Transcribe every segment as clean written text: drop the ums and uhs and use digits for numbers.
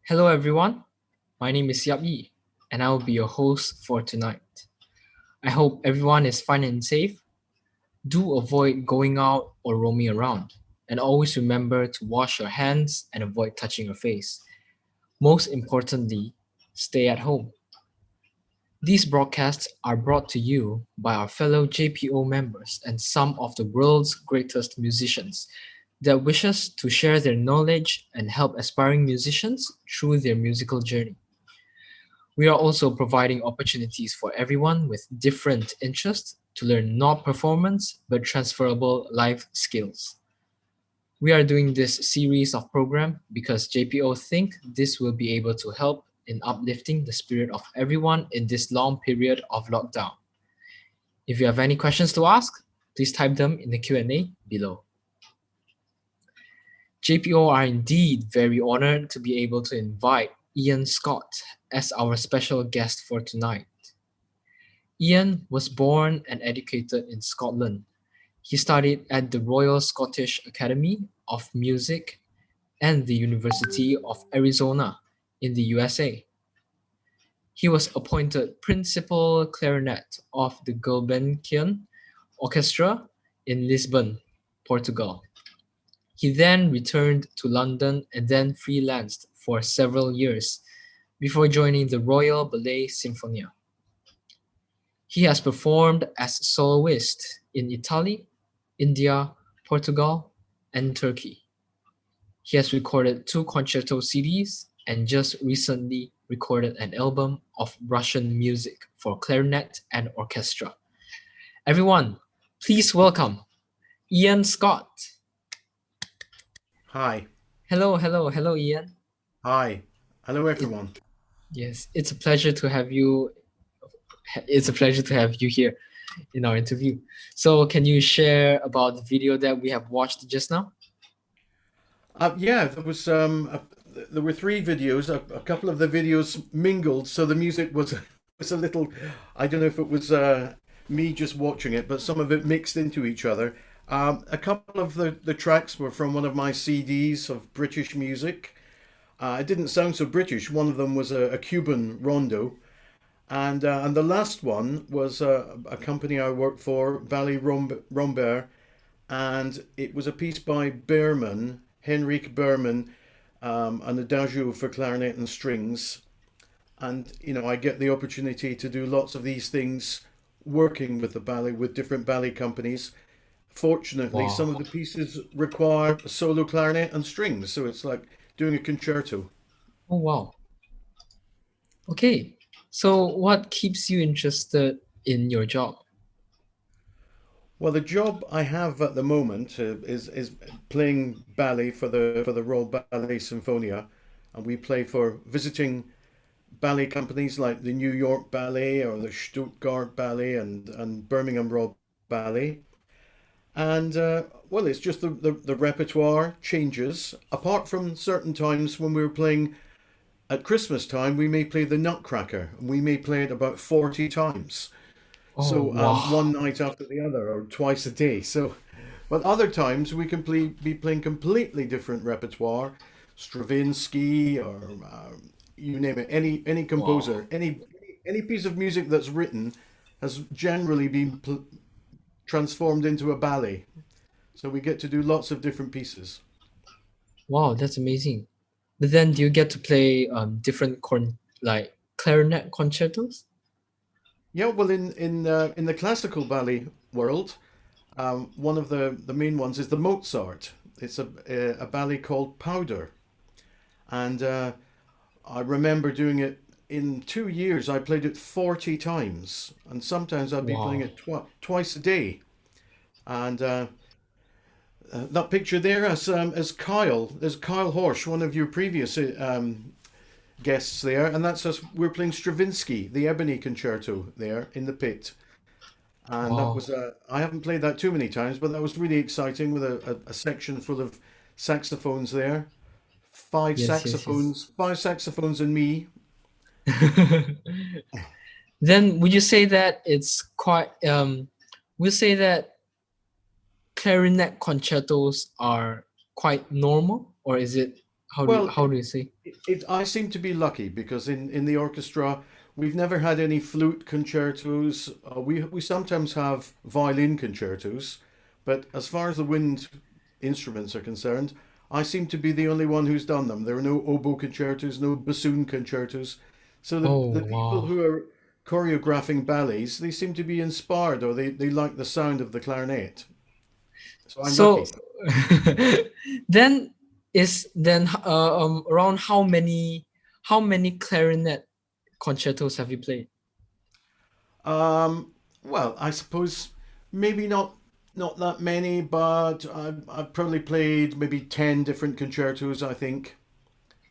Hello, everyone. My name is Yap Yi, and I will be your host for tonight. I hope everyone is fine and safe. Do avoid going out or roaming around, and always remember to wash your hands and avoid touching your face. Most importantly, stay at home. These broadcasts are brought to you by our fellow JPO members and some of the world's greatest musicians that wish us to share their knowledge and help aspiring musicians through their musical journey. We are also providing opportunities for everyone with different interests to learn not performance but transferable life skills. We are doing this series of program because JPO think this will be able to help in uplifting the spirit of everyone in this long period of lockdown. If you have any questions to ask, please type them in the Q&A below. JPO are indeed very honored to be able to invite Ian Scott as our special guest for tonight. Ian was born and educated in Scotland. He studied at the Royal Scottish Academy of Music and the University of Arizona in the USA. He was appointed principal clarinet of the Gulbenkian Orchestra in Lisbon, Portugal. He then returned to London and then freelanced for several years before joining the Royal Ballet Sinfonia. He has performed as soloist in Italy, India, Portugal, and Turkey. He has recorded 2 concerto CDs and just recently recorded an album of Russian music for clarinet and orchestra. Everyone, please welcome Ian Scott. Hi. Hello, Ian. Hi. Hello, everyone. Yes, it's a pleasure to have you. It's a pleasure to have you here in our interview. So, can you share about the video that we have watched just now? Yeah, there were 3 videos. A couple of the videos mingled, so the music was was a little. I don't know if it was me just watching it, but some of it mixed into each other. A couple of the tracks were from one of my CDs of British music. It didn't sound so British. One of them was a Cuban rondo, and the last one was a company I worked for, Bally Rombert, and it was a piece by Berman, Henrik Berman, an adagio for clarinet and strings. And I get the opportunity to do lots of these things, working with the ballet with different ballet companies. Fortunately, some of Wow. the pieces require solo clarinet and strings, so it's like doing a concerto. Oh, wow. Okay. So, what keeps you interested in your job? Well, the job I have at the moment is playing ballet for the Royal Ballet Sinfonia, and we play for visiting ballet companies like the New York Ballet or the Stuttgart Ballet and Birmingham Royal Ballet. And well, it's just the repertoire changes. Apart from certain times when we're playing at Christmas time, we may play the Nutcracker, and we may play it about 40 times. Oh, So wow. one night after the other, or twice a day. So, but other times we can be playing completely different repertoire, Stravinsky or you name it. Any Wow. composer, any piece of music that's written has generally been transformed into a ballet. So we get to do lots of different pieces. Wow, that's amazing. But then do you get to play different like clarinet concertos? Yeah, well, in the classical ballet world, one of the main ones is the Mozart. It's a ballet called Powder, and I remember doing it in 2 years. I played it 40 times, and sometimes I'd be playing Wow. it twice a day. And that picture there is Kyle Horsch, one of your previous guests there, and that's us. We're playing Stravinsky, the Ebony Concerto there in the pit. And that Wow. was I haven't played that too many times, but that was really exciting with a section full of saxophones there. Five Yes, yes, yes. saxophones, 5 saxophones and me. Then would you say that it's quite would you say that clarinet concertos are quite normal, or is it Well, how do you say? I seem to be lucky because in the orchestra we've never had any flute concertos. We sometimes have violin concertos, but as far as the wind instruments are concerned, I seem to be the only one who's done them. There are no oboe concertos, no bassoon concertos. So Oh the people wow. who are choreographing ballets, they seem to be inspired or they like the sound of the clarinet. So I'm So lucky. then around how many clarinet concertos have you played? Well, I suppose maybe not that many, but I've probably played maybe 10 different concertos, I think.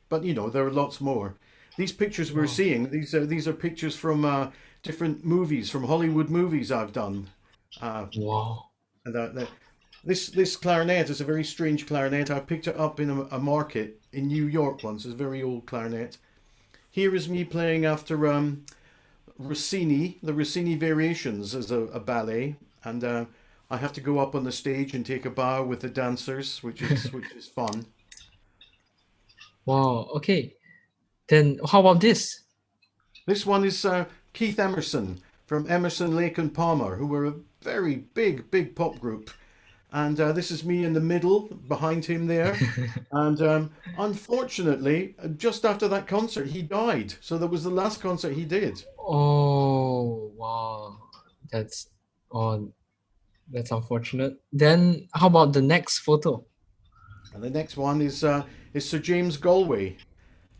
But you know, there are lots more. These pictures we're Wow. seeing, these are pictures from different movies, from Hollywood movies I've done. Uh, Wow. and this clarinet is a very strange clarinet. I picked it up in a market in New York once. It's a very old clarinet. Here is me playing after Rossini, the Rossini Variations as a ballet, and I have to go up on the stage and take a bow with the dancers, which is fun. Wow. Okay. Then how about this? This one is Keith Emerson from Emerson, Lake and Palmer, who were a very big pop group, and this is me in the middle behind him there. And unfortunately, just after that concert, he died. So that was the last concert he did. Oh wow. That's oh that's unfortunate. Then how about the next photo? And the next one is Sir James Galway,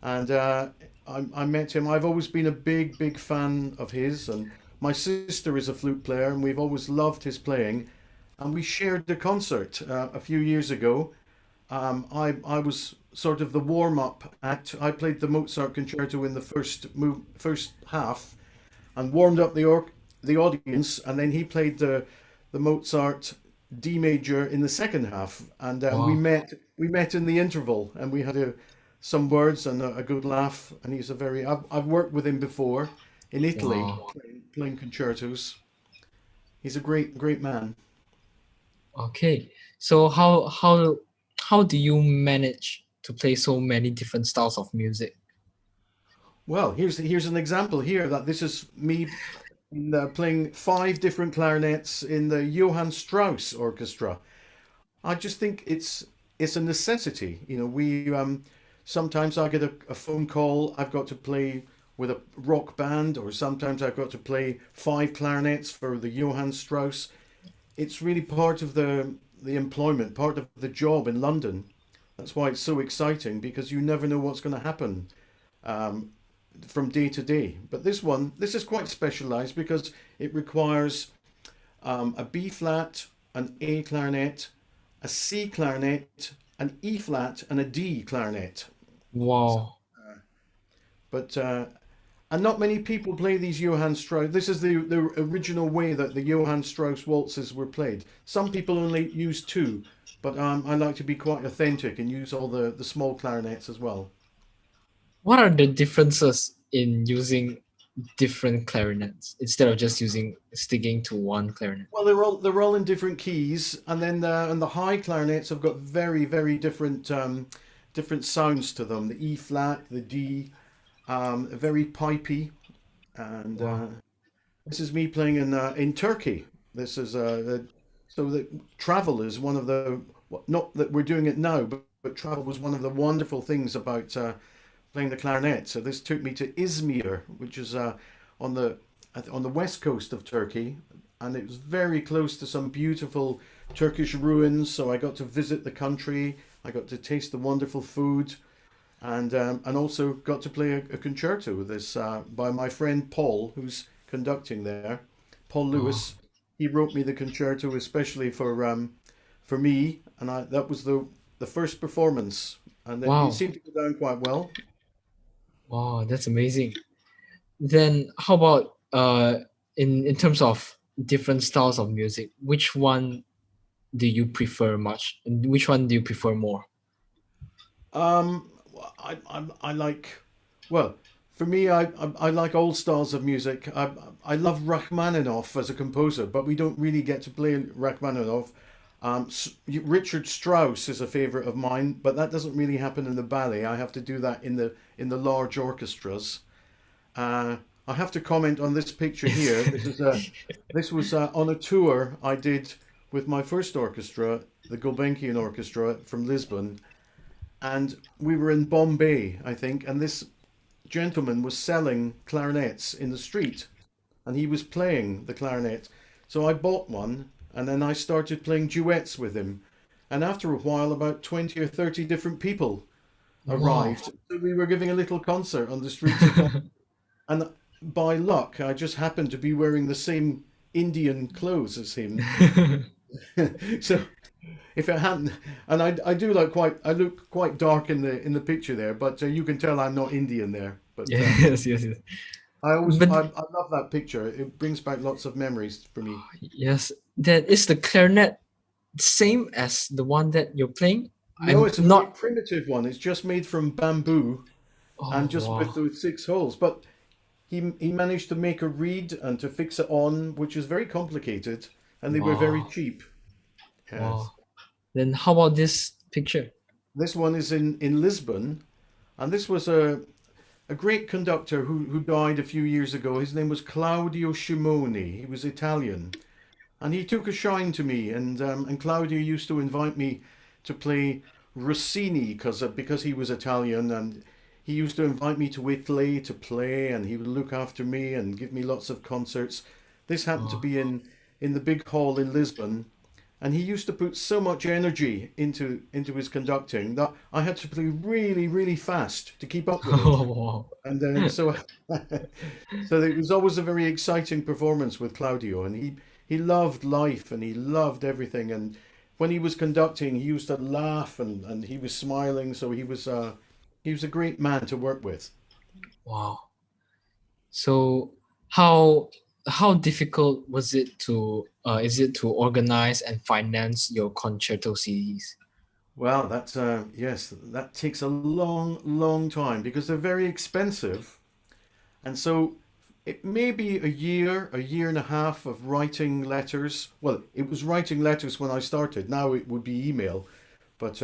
and I met him. I've always been a big fan of his, and my sister is a flute player, and we've always loved his playing. And we shared a concert a few years ago. I was sort of the warm up act. I played the Mozart concerto in the first half, and warmed up the audience, and then he played the Mozart D major in the second half, and Wow. we met in the interval, and we had some words and a good laugh. And he's a very I've worked with him before in Italy Wow. playing concertos. He's a great man. Okay. So how do you manage to play so many different styles of music? Well, here's an example here that this is me playing five different clarinets in the Johann Strauss Orchestra. I just think it's a necessity. You know, we sometimes I get a phone call. I've got to play with a rock band, or sometimes I've got to play five clarinets for the Johann Strauss. It's really part of the employment, part of the job in London. That's why it's so exciting because you never know what's going to happen um, from day to day. But this is quite specialized because it requires a B flat, an A clarinet, a C clarinet, an E flat, and a D clarinet. So, Wow. but and not many people play these Johann Strauss. This is the original way that the Johann Strauss waltzes were played. Some people only use two, but I like to be quite authentic and use all the small clarinets as well. What are the differences in using different clarinets instead of just using sticking to one clarinet? Well, they're all in different keys, and then the high clarinets have got very different different sounds to them. The E flat, the D, very pipey, and Wow. this is me playing in Turkey. This is so that travel is one of the not that we're doing it now, but travel was one of the wonderful things about playing the clarinet. So this took me to Izmir, which is on the on the west coast of Turkey, and it was very close to some beautiful Turkish ruins. So I got to visit the country. I got to taste the wonderful food, and also got to play a concerto with this by my friend Paul, who's conducting there. Paul Oh, Lewis. He wrote me the concerto especially for me, and that was the first performance, and it wow. seemed to go down quite well. Wow, that's amazing. Then how about in terms of different styles of music, which one do you prefer much? And which one do you prefer more? Um, I like, well, for me, I like all styles of music. I love Rachmaninoff as a composer, but we don't really get to play Rachmaninoff. Richard Strauss is a favorite of mine, but that doesn't really happen in the ballet. I have to do that in the large orchestras. Uh, I have to comment on this picture here. This was on a tour I did with my first orchestra, the Gulbenkian Orchestra from Lisbon, and we were in Bombay, I think, and this gentleman was selling clarinets in the street, and he was playing the clarinet. So I bought one, and then I started playing duets with him. And after a while, about 20 or 30 different people Wow. arrived. So we were giving a little concert on the streets of Bombay. And by luck, I just happened to be wearing the same Indian clothes as him. So if it hadn't, and I do look I look quite dark in the picture there, but you can tell I'm not Indian there. But Yes, yes, yes. But I love that picture. It brings back lots of memories for me. yes, that is the clarinet same as the one that you're playing? No, I'm it's a very not. primitive one. It's just made from bamboo and Oh just with wow, those six holes. But he managed to make a reed and to fix it on, which is very complicated, and they were very wow, cheap. Yes. wow. Then how about this picture? This one is in Lisbon, and this was a great conductor who died a few years ago. His name was Claudio Scimoni. He was Italian, and he took a shine to me. And Claudio used to invite me to play Rossini because he was Italian, and he used to invite me to Italy to play, and he would look after me and give me lots of concerts. This happened to Oh, be in the big hall in Lisbon, and he used to put so much energy into his conducting that I had to play really, really fast to keep up with it. oh And then so so it was always a very exciting performance with Claudio, and he loved life and he loved everything. And when he was conducting, he used to laugh and he was smiling. So he was a great man to work with. wow. So how how difficult was it to is it to organize and finance your concerto CDs? Well, that's yes, that takes a long, long time because they're very expensive. And so it may be a year and a half of writing letters. Well, it was writing letters when I started. Now it would be email. But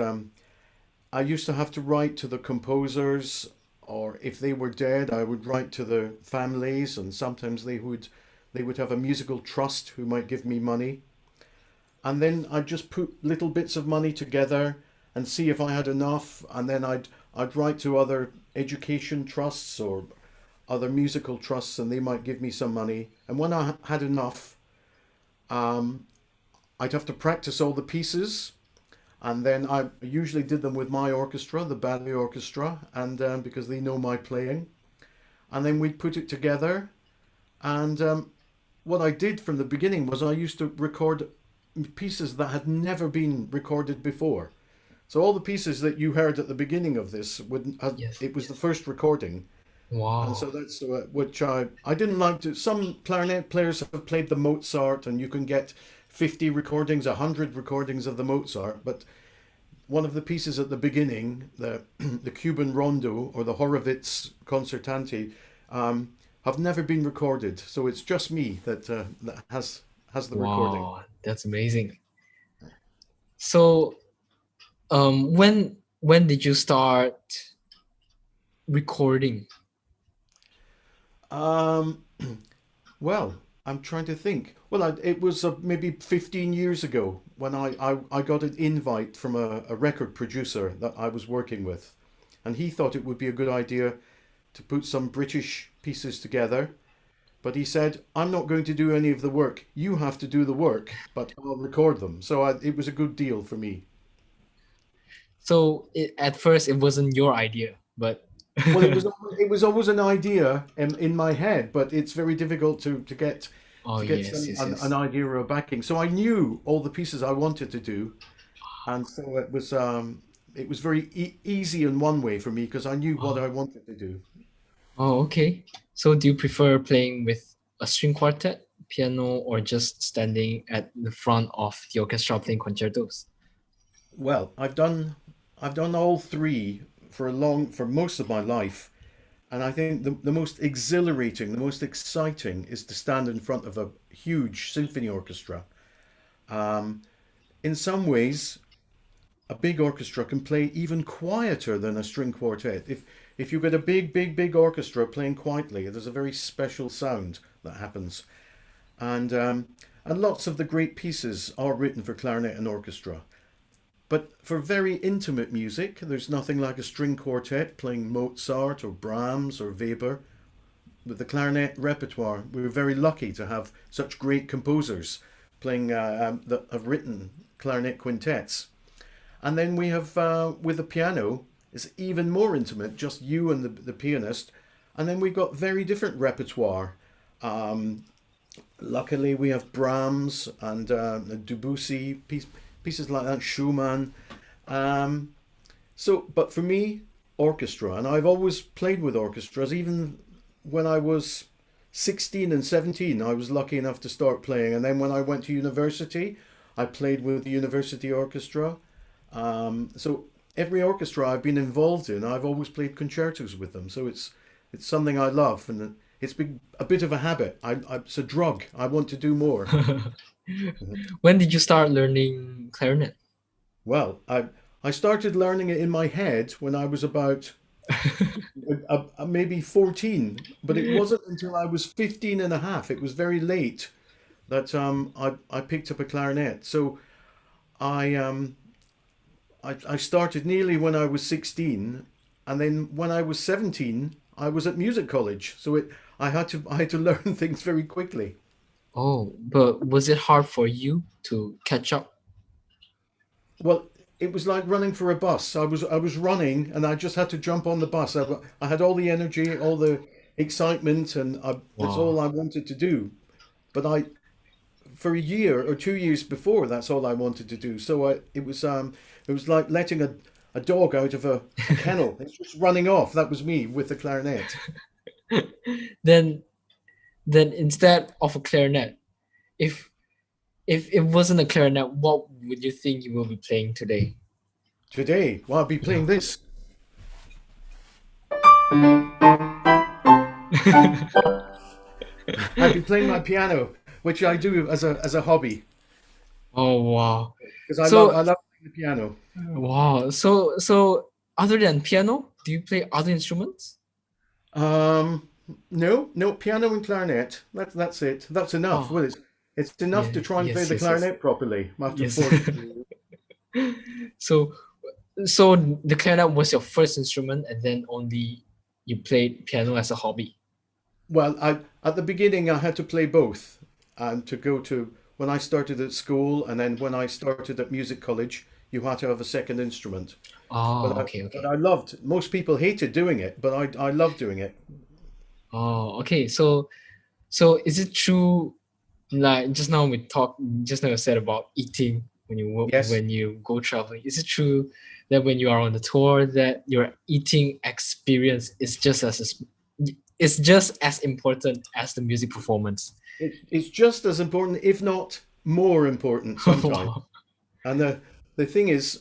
I used to have to write to the composers, or if they were dead, I would write to the families, and sometimes they would have a musical trust who might give me money. And then I'd just put little bits of money together and see if I had enough, and then I'd write to other education trusts or other musical trusts, and they might give me some money. And when I had enough, um, I'd have to practice all the pieces, and then I usually did them with my orchestra, the ballet orchestra, and because they know my playing, and then we'd put it together. And what I did from the beginning was I used to record pieces that had never been recorded before. So all the pieces that you heard at the beginning of this would Yes, it was the yes. first recording. And Wow. so that's which I didn't like to. Some clarinet players have played the Mozart, and you can get 50 recordings, 100 recordings of the Mozart. But one of the pieces at the beginning, the the Cuban Rondo or the Horowitz Concertante, have never been recorded. So it's just me that has the recording. Wow, that's amazing. So, when did you start recording? Um, Well, I'm trying to think. Well, it was maybe 15 years ago when I got an invite from a record producer that I was working with. And he thought it would be a good idea to put some British pieces together. But he said, I'm not going to do any of the work. You have to do the work, but I'll record them. So it was a good deal for me. So at first it wasn't your idea, but Well, it was always an idea in my head, but it's very difficult oh to get yes, yes, an yes. idea or a backing. So I knew all the pieces I wanted to do, and so it was very easy in one way for me because I knew what Oh, I wanted to do. oh, okay. So do you prefer playing with a string quartet, piano, or just standing at the front of the orchestra playing concertos? Well, I've done all three for most of my life, and I think the most exhilarating, the most exciting is to stand in front of a huge symphony orchestra. in some ways, a big orchestra can play even quieter than a string quartet. If you've got a big orchestra playing quietly, there's a very special sound that happens. And and lots of the great pieces are written for clarinet and orchestra. But for very intimate music, there's nothing like a string quartet playing Mozart or Brahms or Weber. With the clarinet repertoire, we're very lucky to have such great composers playing that have written clarinet quintets. And then we have with the piano, it's even more intimate, just you and the pianist. And then we've got very different repertoire. Um, Luckily, we have Brahms and Debussy, pieces like that, Schumann. Um, but for me, orchestra, and I've always played with orchestras, even when I was 16 and 17, I was lucky enough to start playing. And then when I went to university, I played with the university orchestra. So every orchestra I've been involved in, I've always played concertos with them. So it's something I love, and it's been a bit of a habit. It's a drug. I want to do more. When did you start learning clarinet? Well, I started learning it in my head when I was about maybe 14, but it wasn't until I was 15 and a half. It was very late that I picked up a clarinet. So I, I started nearly when I was 16, and then when I was 17, I was at music college. So I had to learn things very quickly. Oh, but was it hard for you to catch up? Well, it was like running for a bus. I was running, and I just had to jump on the bus. I had all the energy, all the excitement, and that's all Wow. I wanted to do. But I for a year or 2 years before, that's all I wanted to do. So it was like letting a dog out of a kennel. It's just running off. That was me with the clarinet. Then then instead of a clarinet, if if it wasn't a clarinet, what would you think you will be playing today? Today, well, I'll be playing Yeah. this. I'd be playing my piano, which I do as a hobby Oh wow. because So I love playing the piano. wow. So other than piano, do you play other instruments? Um, no, piano and clarinet. That's it. That's enough. Oh, Well, it's enough yeah, to try and play yes, the yes, yes. clarinet properly after Yes. 40 years. So so the clarinet was your first instrument and then only you played piano as a hobby. Well, I at the beginning I had to play both, and to go to when I started at school, and then when I started at music college, you had to have a second instrument. Oh, okay, But okay. I loved. Most people hated doing it, but I loved doing it. Oh, okay. So is it true, like just now you said about eating Yes, when you go traveling. Is it true that when you are on the tour that your eating experience is just as important as the music performance? it's just as important, if not more important, sometimes. Wow. And the thing is,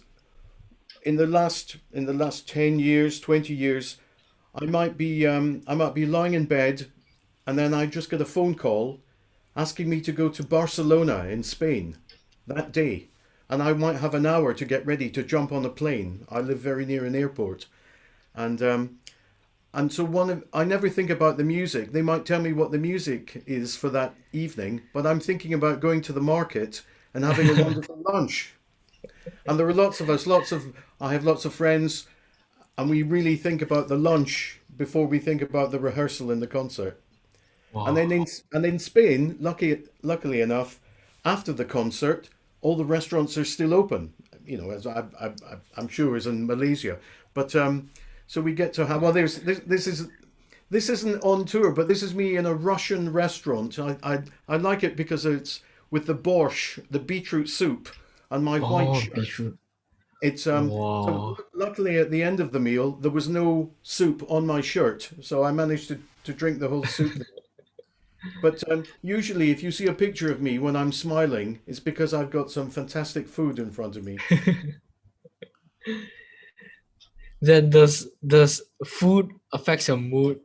in the last 10 years, 20 years, I might be lying in bed, and then I just get a phone call asking me to go to Barcelona in Spain that day. And I might have an hour to get ready to jump on a plane. I live very near an airport. And so I never think about the music. They might tell me what the music is for that evening, but I'm thinking about going to the market and having a wonderful lunch. And there are lots of us, I have lots of friends, and we really think about the lunch before we think about the rehearsal and the concert. And then Wow. in Spain, luckily enough, after the concert, all the restaurants are still open. You know, I'm sure as in Malaysia. But so we get to have. Well, this isn't on tour, but this is me in a Russian restaurant. I like it because it's with the borscht, the beetroot soup, and my white Oh, shirt. beetroot. It's Wow. luckily at the end of the meal there was no soup on my shirt, so I managed to drink the whole soup. But usually, if you see a picture of me when I'm smiling, it's because I've got some fantastic food in front of me. Then does food affects your mood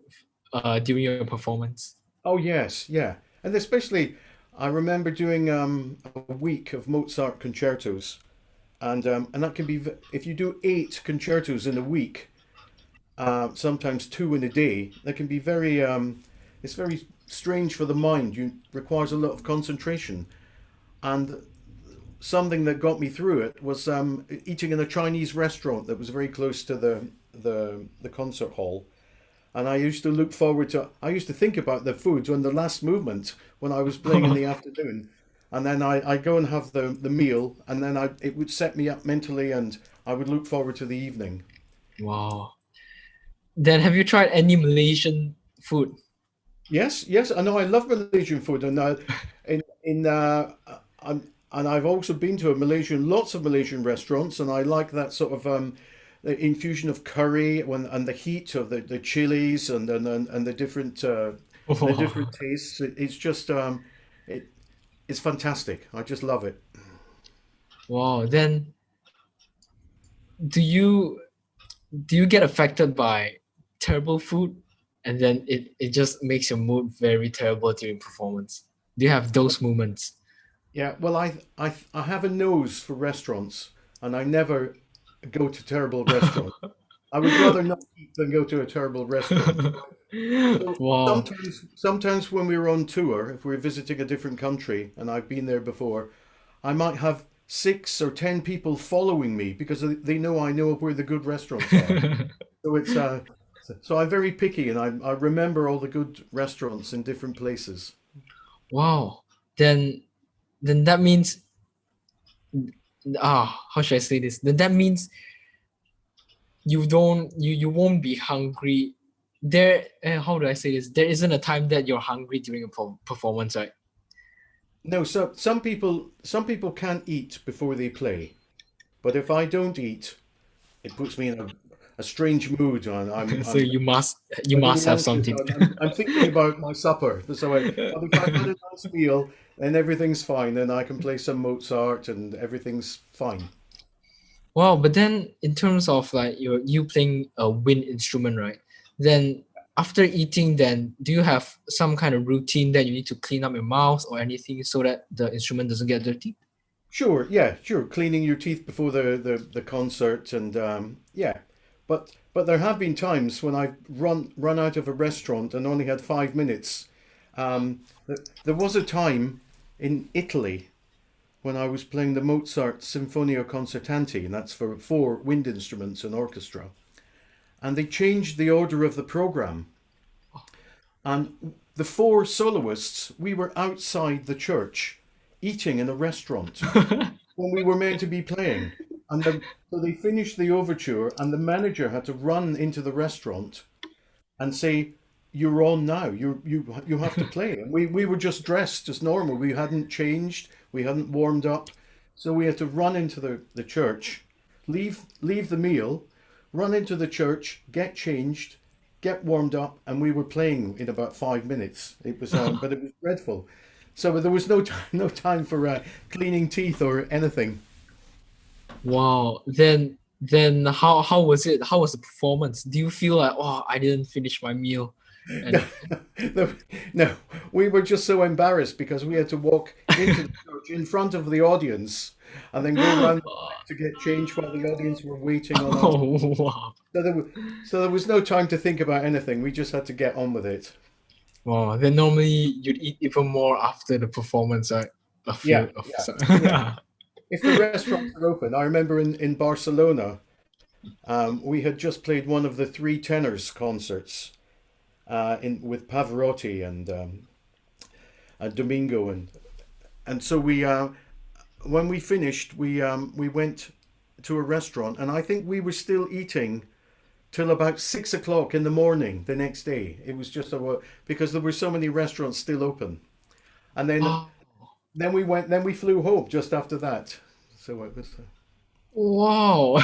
during your performance? Oh yes, yeah, and especially. I remember doing a week of Mozart concertos, and that can be if you do 8 concertos in a week, sometimes two in a day. That can be very it's very strange for the mind. You requires a lot of concentration, and something that got me through it was eating in a Chinese restaurant that was very close to the concert hall. And I used to look forward to, I used to think about the food when the last movement, when I was playing in the afternoon. And then I go and have the meal, and then it would set me up mentally, and I would look forward to the evening. Wow. Then have you tried any Malaysian food? Yes, yes, I know I love Malaysian food, and in and I've also been to a Malaysian, lots of Malaysian restaurants, and I like that sort of the infusion of curry and the heat of the chilies and the different tastes. It's just it it's fantastic. I just love it. Wow. Then do you do you get affected by terrible food and then it just makes your mood very terrible during performance? Do you have those moments? Yeah, well, I have a nose for restaurants, and I never go to terrible restaurants. I would rather not eat than go to a terrible restaurant. So Wow. sometimes when we were on tour, if we're visiting a different country, and I've been there before, I might have 6 or 10 people following me because they know I know where the good restaurants are. So it's so I'm very picky, and I remember all the good restaurants in different places. Wow. Then then that means how should I say this? Then that means you won't be hungry. There how do I say this? There isn't a time that you're hungry during a performance, right? No, so some people can't eat before they play, but if I don't eat, it puts me in a strange mood. So you I'm must really have anxious. something. I'm thinking about my supper. But if I've had a nice meal, then everything's fine. Then I can play some Mozart and everything's fine. Wow, but then in terms of like you playing a wind instrument, right? Then after eating, then do you have some kind of routine that you need to clean up your mouth or anything so that the instrument doesn't get dirty? Sure, yeah, sure. Cleaning your teeth before the concert, and yeah. But there have been times when I've run out of a restaurant and only had 5 minutes. There was a time in Italy when I was playing the Mozart Sinfonia Concertante, and that's for 4 wind instruments and orchestra. And they changed the order of the program. And the 4 soloists, we were outside the church eating in a restaurant when we were meant to be playing. So they finished the overture, and the manager had to run into the restaurant and say, "You're on now. You have to play." And we were just dressed as normal. We hadn't changed. We hadn't warmed up. So we had to run into the church, leave the meal, run into the church, get changed, get warmed up, and we were playing in about 5 minutes. It was, but it was dreadful. So there was no time for cleaning teeth or anything. Wow. Then how was it? How was the performance? Do you feel like, oh, I didn't finish my meal? No, And no, no. We were just so embarrassed because we had to walk into the church in front of the audience and then go round the back to get changed while the audience were waiting on us. oh wow. So so there was no time to think about anything. We just had to get on with it. Wow. Then normally you'd eat even more after the performance, right? A Yeah, few of yeah, yeah. If the restaurants are open, I remember in Barcelona, we had just played one of the three tenors concerts in with Pavarotti and Domingo, and so we when we finished, we went to a restaurant, and I think we were still eating till about 6 o'clock in the morning the next day. It was just because there were so many restaurants still open, and Oh, then we flew home just after that. So it was. wow.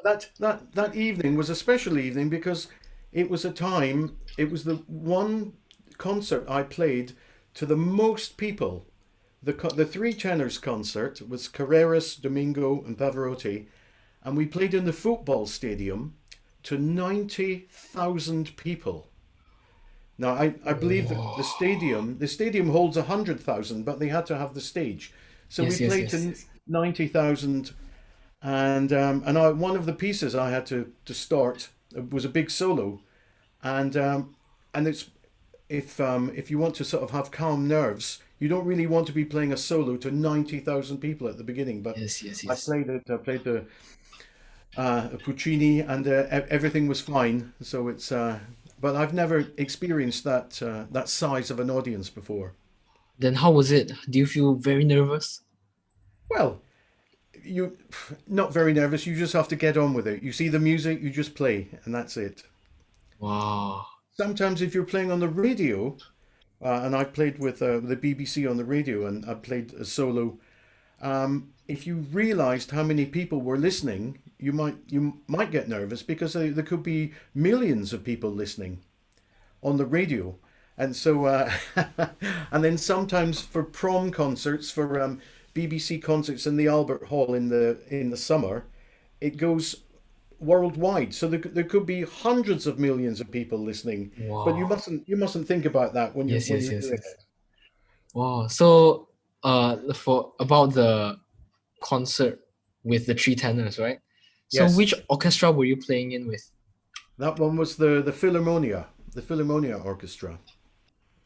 But that evening was a special evening because it was a time. It was the one concert I played to the most people. The three tenors concert was Carreras, Domingo, and Pavarotti, and we played in the football stadium to 90,000 people. Now, I believe that Oh, the stadium holds 100,000, but they had to have the stage. So we yes, yes, played yes. to 90,000, and one of the pieces I had to start was a big solo, and it's if you want to sort of have calm nerves, you don't really want to be playing a solo to 90,000 people at the beginning. But Yes, yes, I yes. played it. I played the Puccini, and everything was fine. So it's. But I've never experienced that size of an audience before. Then how was it? Do you feel very nervous? Well, you not very nervous. You just have to get on with it. You see the music, you just play, and that's it. Wow. Sometimes if you're playing on the radio, and I played with the BBC on the radio, and I played a solo. If you realised how many people were listening, you might get nervous because there could be millions of people listening on the radio, and so and then sometimes for prom concerts, for BBC concerts in the Albert Hall in the summer, it goes worldwide. So there could be hundreds of millions of people listening, but you Wow. mustn't think about that when you're Yes, when yes, you're yes, doing yes. it. Wow. So, for about the concert with the three tenors, right? So, Yes, which orchestra were you playing in with? that one was the Philharmonia Orchestra,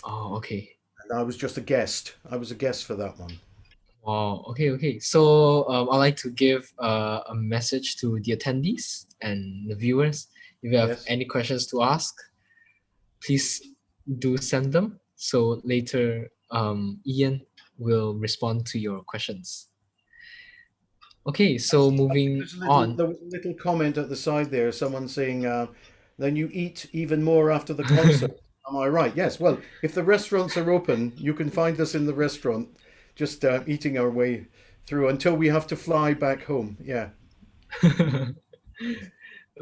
Oh, okay. and I was just a guest. I was a guest for that one. Wow. Okay, okay. So, I'd like to give a message to the attendees and the viewers. If you have Yes. any questions to ask, please do send them. So later, Ian will respond to your questions. Okay, I so see. I think moving there's a little on. there was a little comment at the side there. Someone saying, "Then you eat even more after the concert." Am I right? Yes. Well, if the restaurants are open, you can find us in the restaurant, just eating our way through until we have to fly back home. Yeah.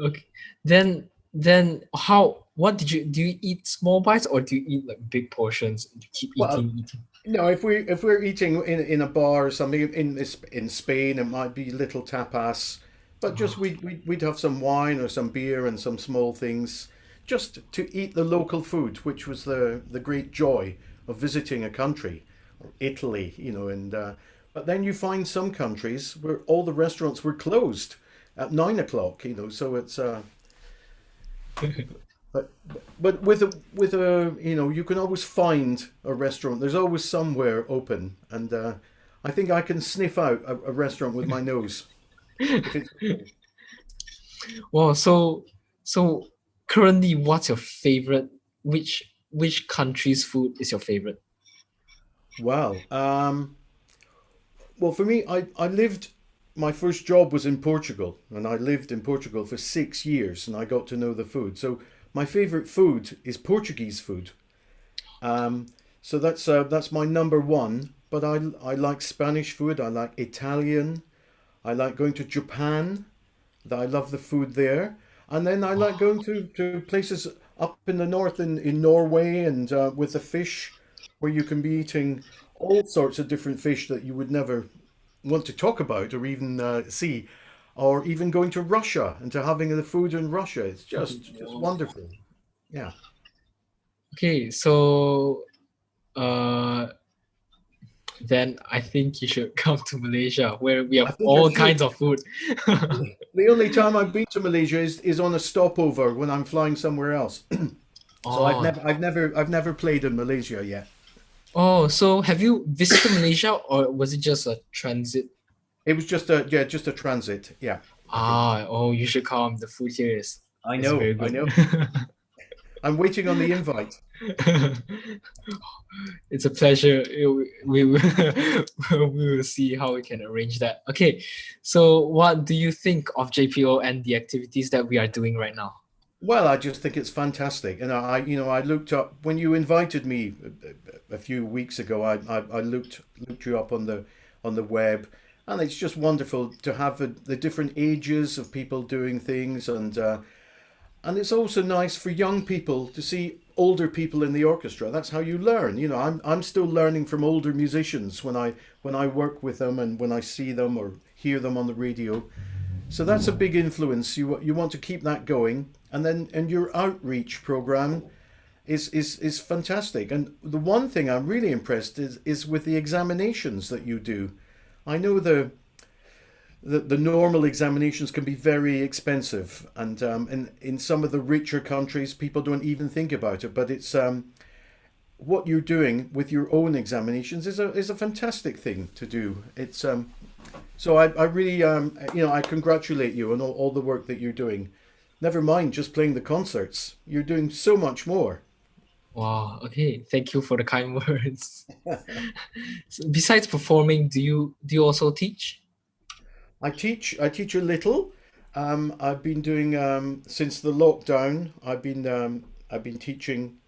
Okay. Then how what do you eat small bites or do you eat like big portions and you keep Well, eating? no. If we're eating in a bar or something in Spain, it might be little tapas, but just Oh, we'd have some wine or some beer and some small things, just to eat the local food, which was the great joy of visiting a country, or Italy, and but then you find some countries where all the restaurants were closed at 9 o'clock, so it's but with a you can always find a restaurant. There's always somewhere open, and I think I can sniff out a restaurant with my nose if it's open. well, so currently what's your favorite which country's food is your favorite? Wow. Well, for me, I lived. My first job was in Portugal, and I lived in Portugal for 6 years, and I got to know the food. So my favorite food is Portuguese food. Um, so that's my number one. But I like Spanish food. I like Italian. I like going to Japan. I love the food there. And then I like going to places up in the north in Norway, and with the fish, where you can be eating all sorts of different fish that you would never want to talk about or even see, or even going to Russia and to having the food in Russia. It's just wonderful. Yeah, Okay, so uh then I think you should come to Malaysia where we I have think I all should. kinds of food. The only time I've been to Malaysia is on a stopover when I'm flying somewhere else. So I've Oh, never I've never I've never played in Malaysia yet. oh, so have you visited Malaysia or was it just a transit? It was just a transit. Yeah, I think. Ah, oh, you should come. The food here I is know, very I good. know. I'm waiting on the invite. It's a pleasure. We will we will see how we can arrange that. Okay, so what do you think of JPO and the activities that we are doing right now? Well, I just think it's fantastic, and I looked up when you invited me a few weeks ago. I looked you up on the web, and it's just wonderful to have the different ages of people doing things, and it's also nice for young people to see older people in the orchestra. That's how you learn. I'm still learning from older musicians when I work with them and when I see them or hear them on the radio. So that's a big influence. You want to keep that going, and then and your outreach program. is fantastic. And the one thing I'm really impressed is with the examinations that you do. I know the normal examinations can be very expensive, and in some of the richer countries, people don't even think about it. But it's what you're doing with your own examinations is a fantastic thing to do. It's so I really I congratulate you on all the work that you're doing. Never mind just playing the concerts. You're doing so much more. Wow. Okay. Thank you for the kind words. So besides performing, do you also teach? I teach a little. I've been doing since the lockdown. I've been teaching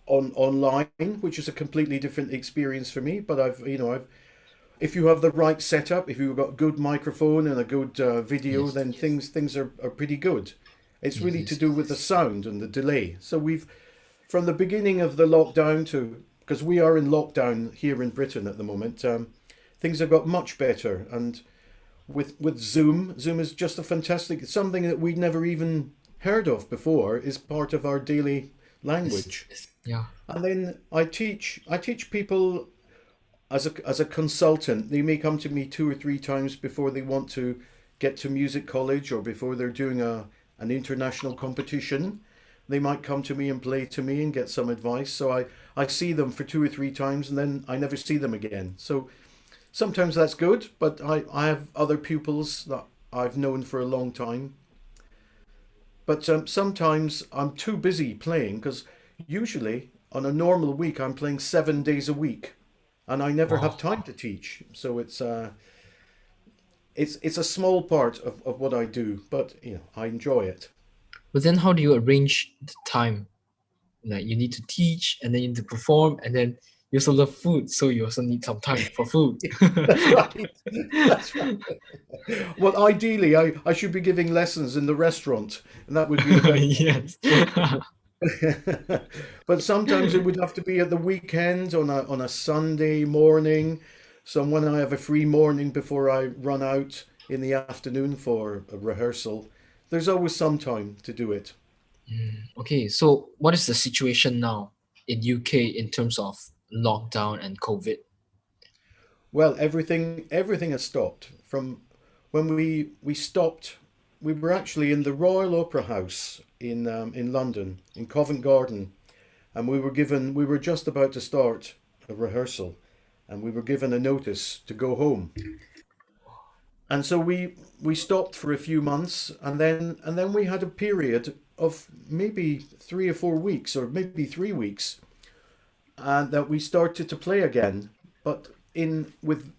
online, which is a completely different experience for me. But I've if you have the right setup, if you've got good microphone and a good video, Yes. then things are pretty good. It's Yes. really to Yes. do with the sound and the delay. So we've from the beginning of the lockdown to because we are in lockdown here in Britain at the moment, things have got much better. And with Zoom is just a fantastic something that we'd never even heard of before. Is part of our daily Yes. language. Yes. Yeah. And then I teach people as a consultant. They may come to me 2 or 3 times before they want to get to music college or before they're doing an international competition. They might come to me and play to me and get some advice. So I see them for 2 or 3 times and then I never see them again. So sometimes that's good, but I have other pupils that I've known for a long time. But sometimes I'm too busy playing because usually on a normal week I'm playing 7 days a week, and I never have Wow. time to teach. So it's a small part of what I do, but I enjoy it. But then how do you arrange the time? Like you need to teach and then you need to perform and then you also love food, so you also need some time for food. That's right. That's right. Well, ideally, I should be giving lessons in the restaurant, and that would be the best. Yes. But sometimes it would have to be at the weekend on a Sunday morning. So when I have a free morning before I run out in the afternoon for a rehearsal, there's always some time to do it. Okay, so what is the situation now in UK in terms of lockdown and COVID? Well, everything has stopped from when we stopped. We were actually in the Royal Opera House in London in Covent Garden, and we were just about to start a rehearsal, and we were given a notice to go home. And so we stopped for a few months, and then we had a period of maybe 3 or 4 weeks, or maybe 3 weeks, and that we started to play again, but in with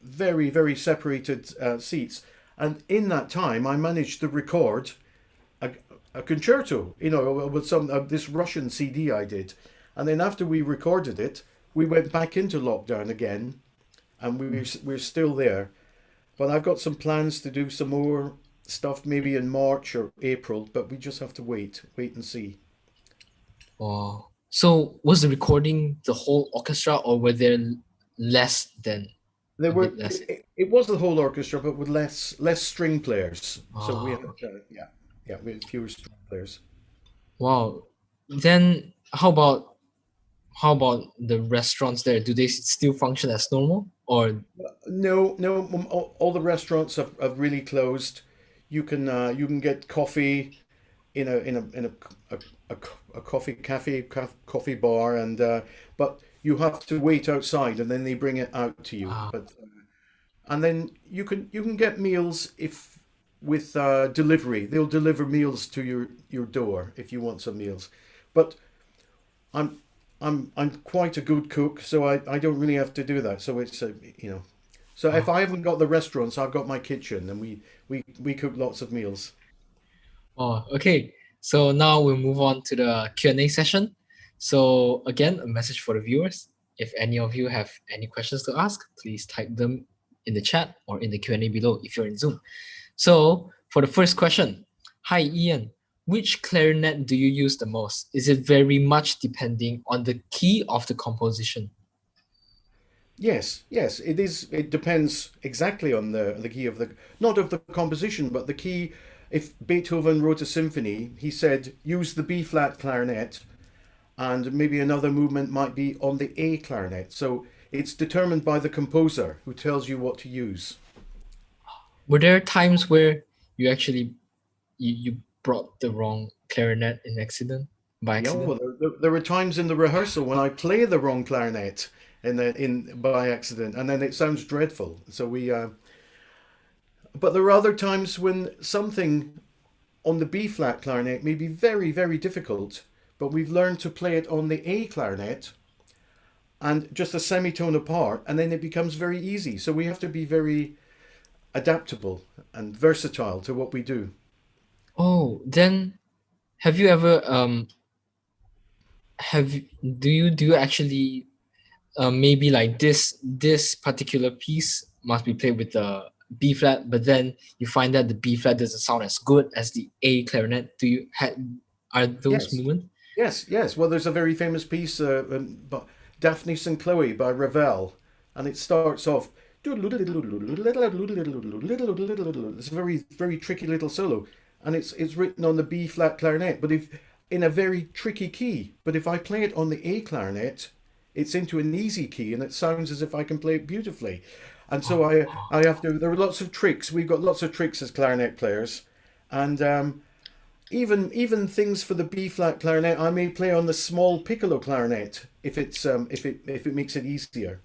very separated seats. And in that time, I managed to record a, a concerto, with some this Russian CD I did. And then after we recorded it, we went back into lockdown again, and we're still there. But I've got some plans to do some more stuff maybe in March or April, but we just have to wait and see. Wow. So was the recording the whole orchestra or were there less than There a were bit less? it was the whole orchestra, but with less string players. So we Ah, had okay. yeah, we had fewer string players. Wow. Then how about the restaurants there? Do they still function as normal? Or No, no, all the restaurants have really closed. You can get coffee a, a coffee coffee bar, and but you have to wait outside, and then they bring it out to you. ah, But and then you can get meals if with delivery. They'll deliver meals to your door if you want some meals. But I'm I'm quite a good cook, so I don't really have to do that. So it's so if ah. I haven't got the restaurants, I've got my kitchen, and we cook lots of meals. Oh, okay. So now we'll move on to the Q&A session. So again, a message for the viewers. If any of you have any questions to ask, please type them in the chat or in the Q&A below if you're in Zoom. So for the first question, hi Ian, which clarinet do you use the most? Is it very much depending on the key of the composition? Yes, yes, it is. It depends exactly on the key of the not of the composition, but the key. If Beethoven wrote a symphony, he said use the B flat clarinet, and maybe another movement might be on the A clarinet. So it's determined by the composer who tells you what to use. Were there times where you actually you brought the wrong clarinet in accident by Yeah, accident? well, there were times in the rehearsal when I play the wrong clarinet in by accident, and then it sounds dreadful. But there are other times when something on the B flat clarinet may be very, very difficult, but we've learned to play it on the A clarinet and just a semitone apart, and then it becomes very easy. So we have to be very adaptable and versatile to what we do. Oh, then have you ever have do you actually maybe like this particular piece must be played with the B flat, but then you find that the B flat doesn't sound as good as the A clarinet. Do you had are those Yes, moments? yes. Well, there's a very famous piece, Daphnis and Chloe by Ravel, and it starts off. It's a very, very tricky little solo, and it's written on the B flat clarinet, but if in a very tricky key. But if I play it on the A clarinet, it's into an easy key, and it sounds as if I can play it beautifully. And so I have to. There are lots of tricks. We've got lots of tricks as clarinet players, and even things for the B flat clarinet, I may play on the small piccolo clarinet if it makes it easier.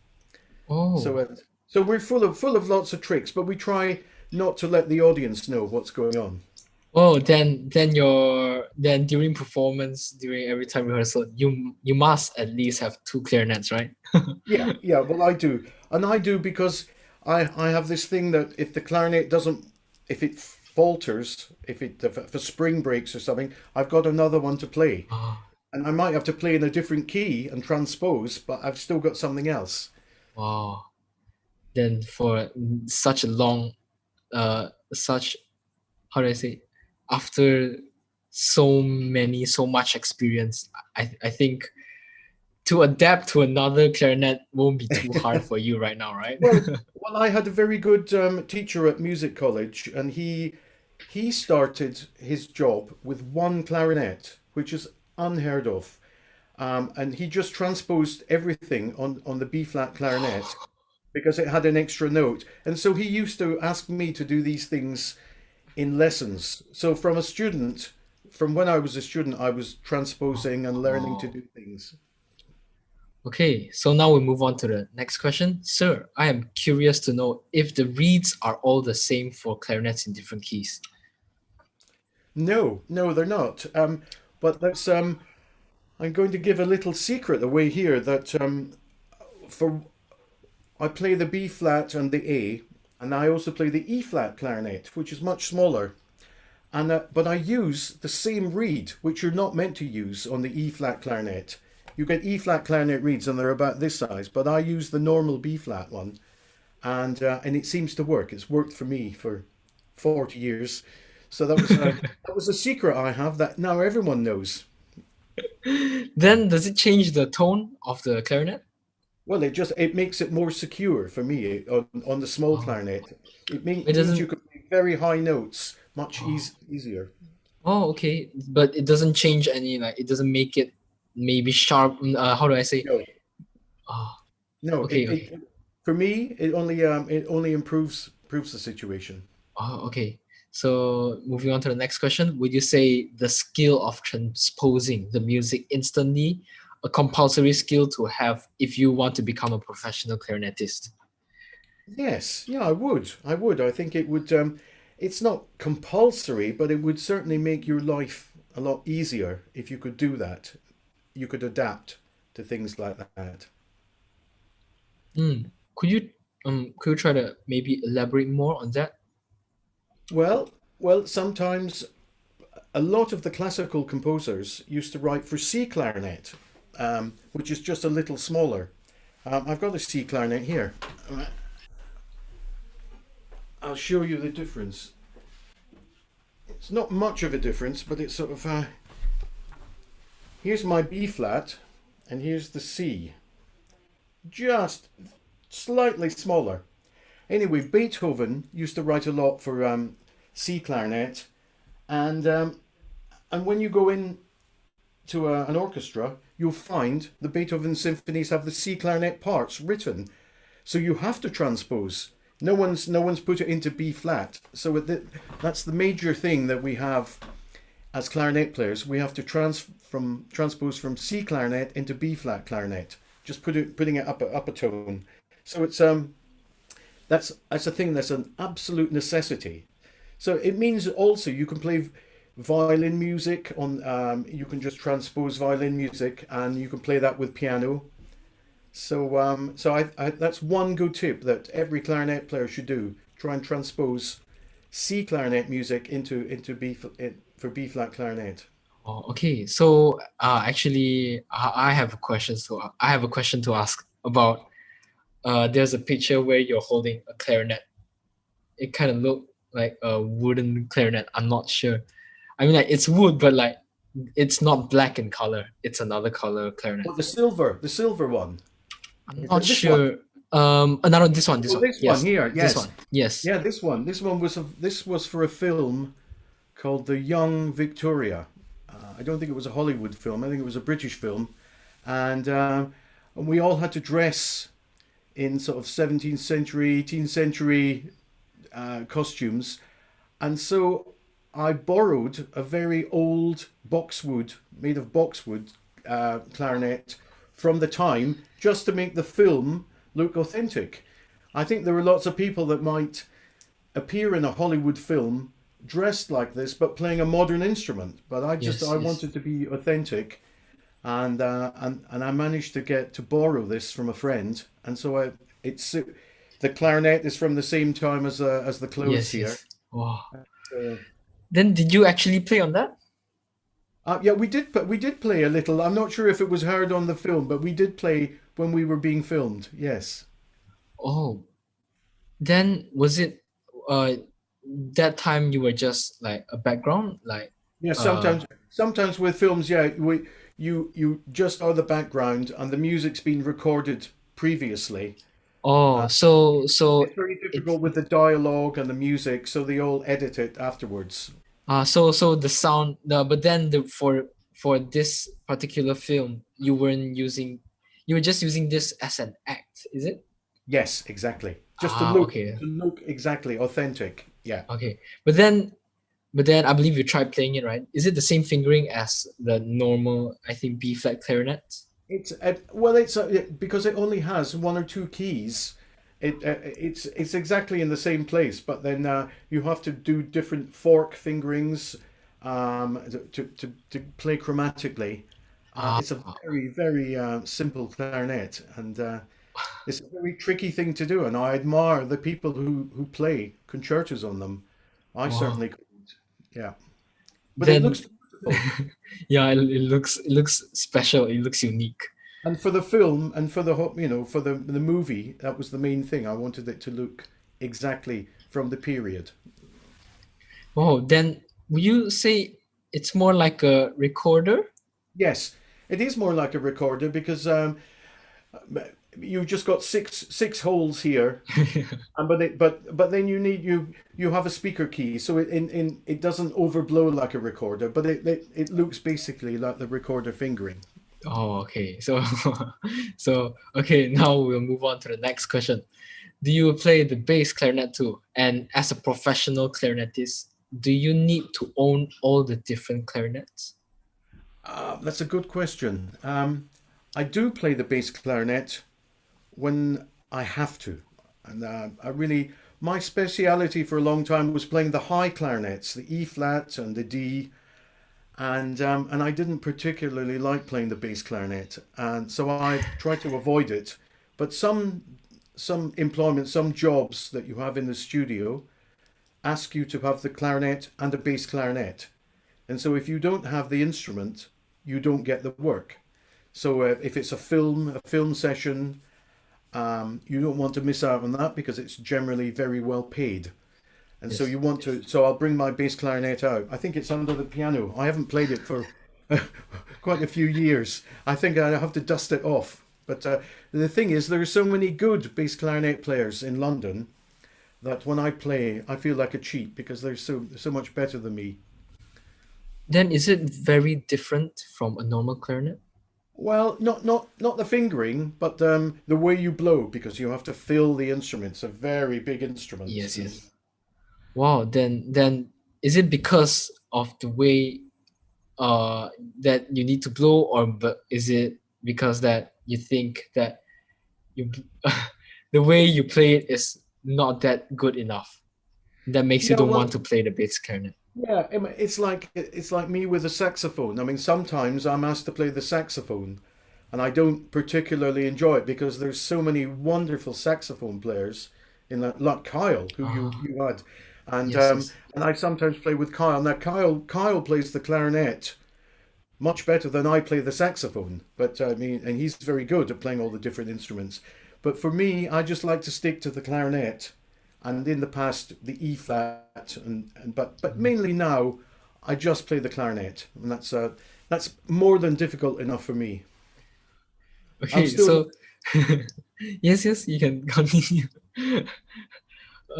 So Oh, uh, so we're full of lots of tricks, but we try not to let the audience know what's going on. oh, then during performance, during every time rehearsal, you must at least have two clarinets, right? Yeah, yeah. Well, I do, and I do because I have this thing that if the clarinet doesn't, if it falters, if a spring breaks or something, I've got another one to play, Ah, and I might have to play in a different key and transpose, but I've still got something else. wow. Then for such a long, such how do I say, after so much experience, I think to adapt to another clarinet won't be too hard for you right now, right? Well, I had a very good teacher at music college, and he started his job with one clarinet, which is unheard of. And he just transposed everything on the B flat clarinet because it had an extra note. And so he used to ask me to do these things in lessons. So from when I was a student, I was transposing and learning to Oh. do things. Okay, so now we move on to the next question. Sir, I am curious to know if the reeds are all the same for clarinets in different keys. No, no, they're not. But that's I'm going to give a little secret away here that for I play the B flat and the A, and I also play the E flat clarinet, which is much smaller. And but I use the same reed, which you're not meant to use on the E flat clarinet. You get E flat clarinet reeds, and they're about this size, but I use the normal B flat one, and it seems to work. It's worked for me for 40 years. So that was a secret I have that now everyone knows. Then does it change the tone of the clarinet? Well, it makes it more secure for me on the small Oh, clarinet. It it means you doesn't. can play very high notes much Oh, easier. oh, okay, but it doesn't change any like it doesn't make it maybe sharp. How do I say? No, Oh, no. okay, okay. For me it only improves the situation. Oh, okay. So moving on to the next question, would you say the skill of transposing the music instantly a compulsory skill to have if you want to become a professional clarinetist? Yes, yeah, I would. I would. I think it would. It's not compulsory, but it would certainly make your life a lot easier if you could do that. You could adapt to things like that. Hmm. Could you try to maybe elaborate more on that? Well, sometimes a lot of the classical composers used to write for C clarinet, which is just a little smaller. I've got a C clarinet here. I'll show you the difference. It's not much of a difference, but it's sort of here's my B flat, and here's the C, just slightly smaller. Anyway, Beethoven used to write a lot for C clarinet, and when you go in an orchestra, you'll find the Beethoven symphonies have the C clarinet parts written. So you have to transpose. No one's put it into B flat. So that's the major thing that we have as clarinet players. We have to transpose from C clarinet into B flat clarinet. Just putting it up a tone. So it's that's a thing that's an absolute necessity. So it means also you can play violin music on. You can just transpose violin music, and you can play that with piano. So that's one good tip that every clarinet player should do. Try and transpose C clarinet music into for B flat clarinet. Oh, okay. So, actually, I have a question. So, I have a question to ask about. There's a picture where you're holding a clarinet. It kind of looked like a wooden clarinet. I'm not sure. I mean, like it's wood, but like it's not black in color. It's another color clarinet. Oh, the silver one. I'm Is not it this one? sure. Another this one. This Oh, one. this one Yes, here. this one. Yes, Yes. yeah, this one. This was for a film called The Young Victoria. I don't think it was a Hollywood film. I think it was a British film, and we all had to dress in sort of 17th century, 18th century costumes. And so I borrowed a very old boxwood, made of boxwood clarinet from the time just to make the film look authentic. I think there were lots of people that might appear in a Hollywood film dressed like this but playing a modern instrument. But Yes. I Yes. wanted to be authentic, and I managed to get to borrow this from a friend, and so it's the clarinet is from the same time as the clothes Yes. here. Yes. Wow. Uh, Then did you actually play on that? yeah, we did play a little. I'm not sure if it was heard on the film, but we did play when we were being filmed. Yes. Oh, then was it uh that time you were just like a background, like Yeah, uh sometimes with films, yeah, you just are the background and the music's been recorded previously. oh, Uh, so it's very it's difficult with the dialogue and the music, so they all edit it afterwards. so the sound but then for this particular film you weren't using, you were just using this as an act, is it? Yes, exactly. Just Okay. to look exactly authentic. Yeah. Okay. But then I believe you tried playing it, right? Is it the same fingering as the normal, I think, B flat clarinet? Because it only has one or two keys. It's exactly in the same place, but then you have to do different fork fingerings to play chromatically. Ah, It's a very simple clarinet, and it's a very tricky thing to do. And I admire the people who play concertos on them. I wow. certainly couldn't. Yeah, but it looks Then beautiful. yeah, it looks special. It looks unique. And for the film and for for the movie, that was the main thing. I wanted it to look exactly from the period. Oh, then would you say it's more like a recorder? Yes, it is more like a recorder because you've just got six holes here, and but then you have a speaker key, so it doesn't overblow like a recorder, but it looks basically like the recorder fingering. Oh, okay. So, so okay. Now we'll move on to the next question. Do you play the bass clarinet too? And as a professional clarinetist, do you need to own all the different clarinets? That's a good question. I do play the bass clarinet when I have to. And my speciality for a long time was playing the high clarinets, the E flat and the D, and I didn't particularly like playing the bass clarinet, and so I tried to avoid it. But some employment, some jobs that you have in the studio ask you to have the clarinet and a bass clarinet, and so if you don't have the instrument, you don't get the work. So if it's a film session, you don't want to miss out on that because it's generally very well paid. And so Yes. you want to. So I'll bring my bass clarinet out. I think it's under the piano. I haven't played it for quite a few years. I think I have to dust it off. But the thing is, there are so many good bass clarinet players in London that when I play, I feel like a cheat because they're so much better than me. Then is it very different from a normal clarinet? Well, not the fingering, but the way you blow, because you have to fill the instrument. It's a very big instrument, Yes, and yes. Wow, then is it because of the way uh that you need to blow, or but is it because that you think that you the way you play it is not that good enough that makes you yeah, don't want well, to play the bass clarinet? yeah, it's like me with the saxophone. I mean, sometimes I'm asked to play the saxophone, and I don't particularly enjoy it because there's so many wonderful saxophone players in that, like Kyle, who you Ah, you had, and yes, um, yes. and I sometimes play with Kyle. Now Kyle plays the clarinet much better than I play the saxophone, but I mean, and he's very good at playing all the different instruments. But for me, I just like to stick to the clarinet, and in the past the E flat, but Mhm. mainly now I just play the clarinet, and that's more than difficult enough for me. I'm Okay, still so yes, yes, you can continue.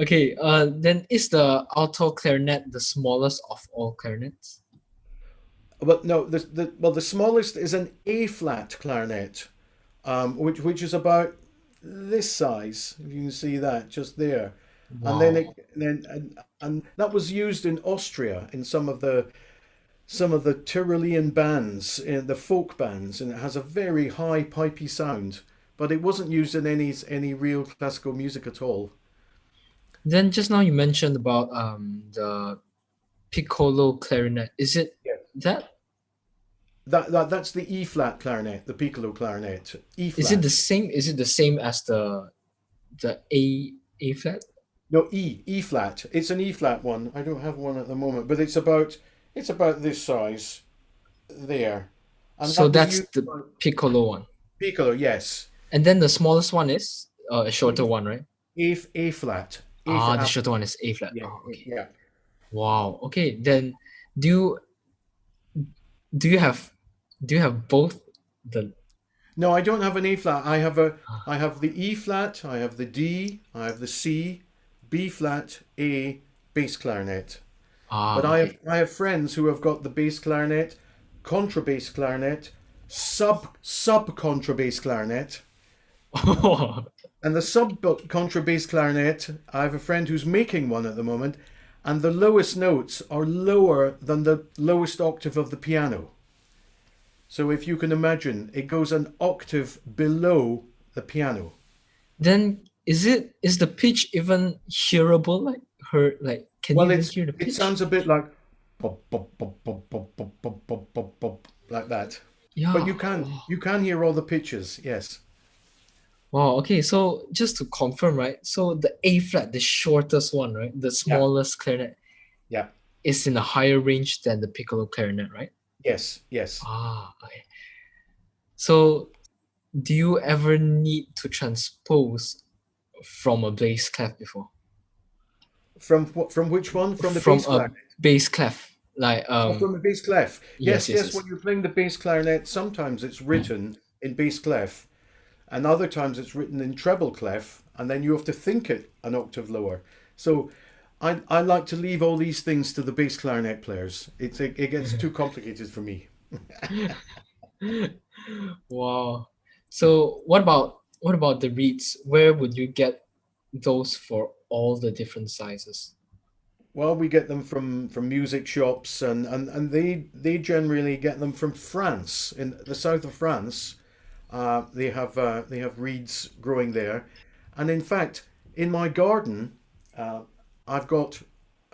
Okay, then is the alto clarinet the smallest of all clarinets? But no, the smallest is an A flat clarinet, which is about this size. If you can see that just there, and then Wow. it then and that was used in Austria in some of the Tyrolean bands, in the folk bands, and it has a very high pipey sound. But it wasn't used in any real classical music at all. Then just now you mentioned about the piccolo clarinet. Is it Yeah. that? That's the E flat clarinet, the piccolo clarinet, E Is it the flat. same? Is it the same as the A flat? No, E flat. It's an E flat one. I don't have one at the moment, but it's about this size there, and So that was that's used the by piccolo one. piccolo. Yes, And then the smallest one is a shorter E one, right? A flat, A for Ah, the apple. shorter one is A flat. Yeah, Oh, okay. yeah. Wow. Okay. Then do you do you have do you have both the No, I don't have an A flat. I ah, have the E flat. I have the D. I have the C, B flat, A bass clarinet. But I have okay. I have friends who have got the bass clarinet, contrabass clarinet, sub contrabass clarinet. And the sub contrabass clarinet, I have a friend who's making one at the moment, and the lowest notes are lower than the lowest octave of the piano. So if you can imagine, it goes an octave below the piano. Then is the pitch even hearable? Like her like can you Well, even it's hear the it pitch? sounds a bit like bop, bop, bop, bop, bop, bop, bop, bop, bop, bop, like that. But Yeah. you can hear all the pitches, yes. Wow, okay, so just to confirm, right? So the A flat, the shortest one, right? The Yeah, smallest clarinet yeah, is in a higher range than the piccolo clarinet, right? yes, yes. Ah, okay. So do you ever need to transpose from a bass clef before? From which one? From the From bass a clarinet. bass clef, like Oh, from the bass clef. yes, Yes, yes, yes. yes. When you're playing the bass clarinet, sometimes it's written in bass clef, and other times it's written in treble clef, and then you have to think it an octave lower. So I like to leave all these things to the bass clarinet players. It gets too complicated for me. Wow. So what about the reeds? Where would you get those for all the different sizes? Well, we get them from music shops, and they generally get them from France, in the south of France. They have reeds growing there, and in fact, in my garden, uh, I've got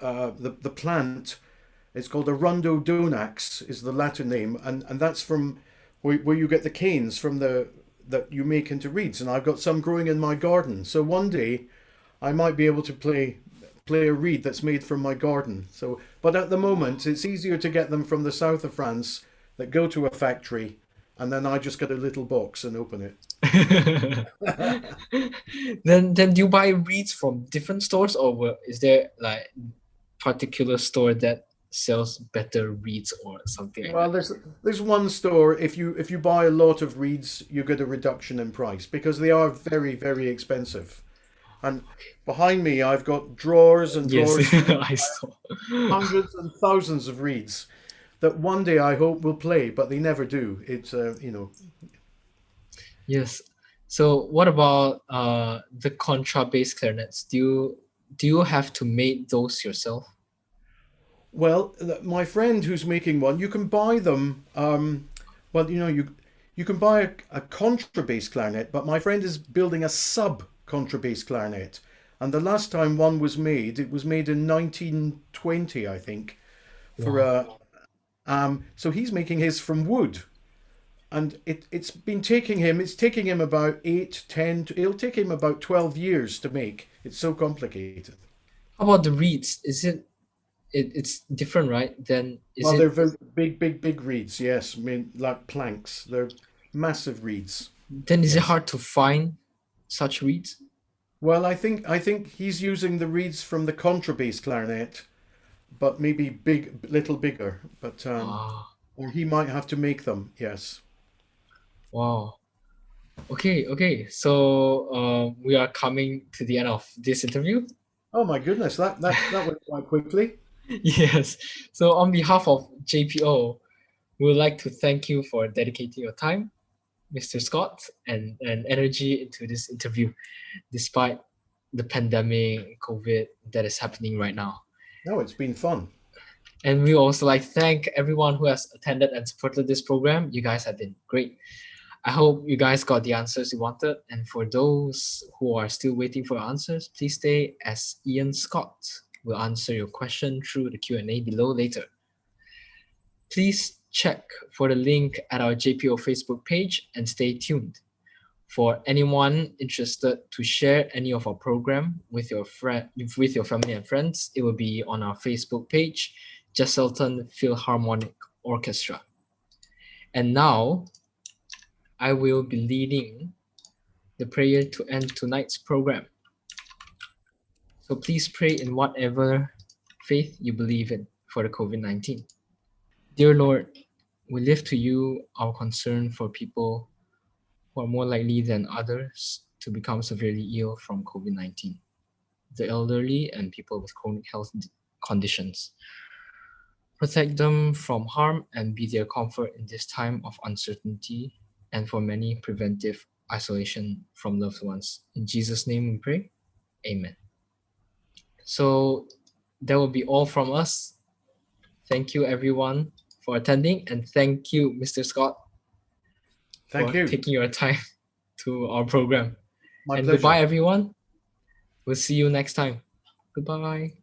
the plant. It's called a Rundodonax, is the Latin name, and that's from where you get the canes from the that you make into reeds, and I've got some growing in my garden. So one day I might be able to play a reed that's made from my garden. So, but at the moment, it's easier to get them from the south of France that go to a factory, and then I just get a little box and open it. Then do you buy reeds from different stores, or is there like particular store that sells better reeds or something like Well, that? there's one store. If you buy a lot of reeds, you get a reduction in price because they are very very expensive. And behind me, I've got drawers and Yes, drawers full of I saw. hundreds and thousands of reeds. that one day I hope will play, but they never do. It's Yes. So what about the contrabass clarinets? Do you have to make those yourself? well, my friend who's making one, you can buy them. Well, you can buy a contrabass clarinet, but my friend is building a sub contrabass clarinet, and the last time one was made, it was made in 1920, I think, for Wow. a. So he's making his from wood, and it's taking him about 8, 10. It'll take him about 12 years to make. It's so complicated. How about the reeds? Is it's different, right? Then is Well, they're it very big, big, big reeds. Yes, I mean like planks. They're massive reeds. then is it Yes. hard to find such reeds? Well, I think he's using the reeds from the contrabass clarinet, but maybe little bigger. But Ah, or he might have to make them. Yes. wow. Okay, okay. So we are coming to the end of this interview. Oh my goodness, that went quite quickly. Yes. So on behalf of JPO, we would like to thank you for dedicating your time, Mr. Scott, and energy into this interview, despite the pandemic, COVID that is happening right now. No, it's been fun. And we also like to thank everyone who has attended and supported this program. You guys have been great. I hope you guys got the answers you wanted. And for those who are still waiting for answers, please stay as Ian Scott will answer your question through the Q&A below later. Please check for the link at our JPO Facebook page and stay tuned. For anyone interested to share any of our program with your family and friends, it will be on our Facebook page, Jesselton Philharmonic Orchestra. And now I will be leading the prayer to end tonight's program. So please pray in whatever faith you believe in for the COVID-19. Dear Lord, we lift to you our concern for people who are more likely than others to become severely ill from COVID-19, the elderly and people with chronic health conditions. Protect them from harm and be their comfort in this time of uncertainty, and for many, preventive isolation from loved ones. In Jesus' name we pray. Amen. So that will be all from us. Thank you, everyone, for attending, and thank you, Mr. Scott, Thank for you. taking your time to our program. My And goodbye, pleasure. everyone. We'll see you next time. Goodbye.